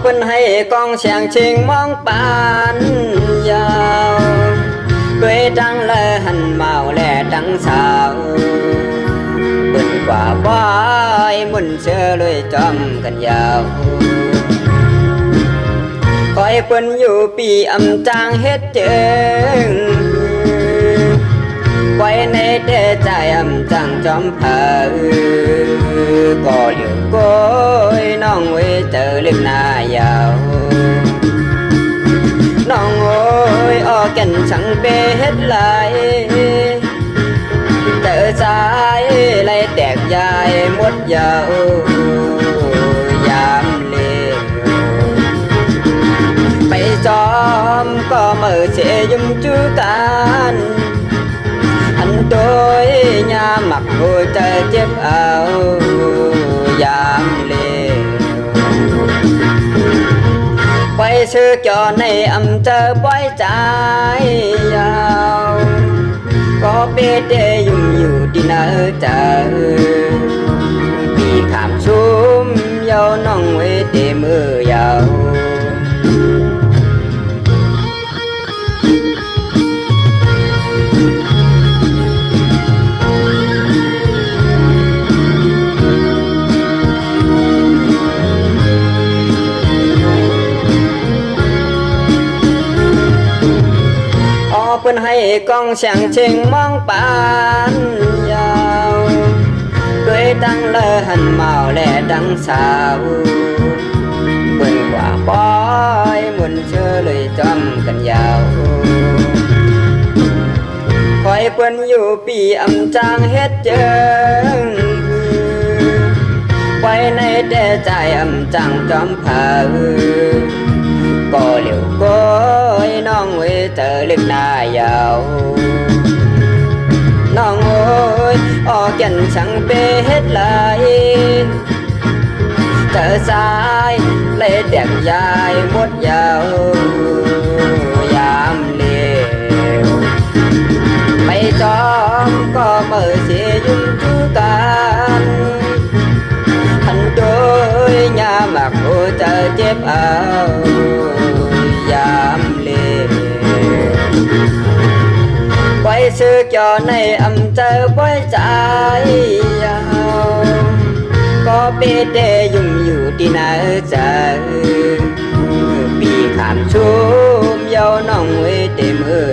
เพิ่นให้กองเสียงชิงมองปานยาวด้วยดังและหันเมาและดังสาวเปิ้นกว่าบ่อยมุนเชื่อเลยจอมกันยาวคอยเปิ้นอยู่ปีอำจางเฮ็ดเจิงไว้ในเดใจอำจังจอมเผาก็เหลียวโกยน้องไว้เจอเล็บหน้ายาวน้องโอ้ยออแก่นช่างเปเฮ็ดไหลเจอสายไหลแตกยายหมดยาวยามเลวไปจอมก็มือเสียยุ่มจูกันอันโดยยาหมักหัวใจเจ็บเอายามเลวไปซื้อจอในอำเจอป้อยใจยาวก็เปเดยุ่มอยู่ที่นาเจอปีขามชุ่มยาวน้องไว้เตมือยาวเพิ่นให้กองเสียงเชิงมองปานยาวด้วยดังเลอหันเมาและดังสาวเพิ่นกว่าป้อยมุนเชื่อเลยจอมกันยาวคอยเพิ่นอยู่ปีอำจางเฮ็ดเจิงไว้ในเดใจอำจังจอมเผาก็เหลียวโกยน้องไว้เจอเล็กหน้ายาวน้องโอ้ยออแก่นช่างเปเฮ็ดไหลเจอสายไหลแตกยายหมดยาวยามเลวไปจอมก็มือเสียยุ่งจูกันทันโดยยาหมักหัวใจเจ็บเอายามเลวไว้ซื้อจอในอำเจอไว้ใจยาวก็เปเดยุ่มอยู่ที่นาเจอปีขามชุ่มยาวน้องไว้เต็มมือ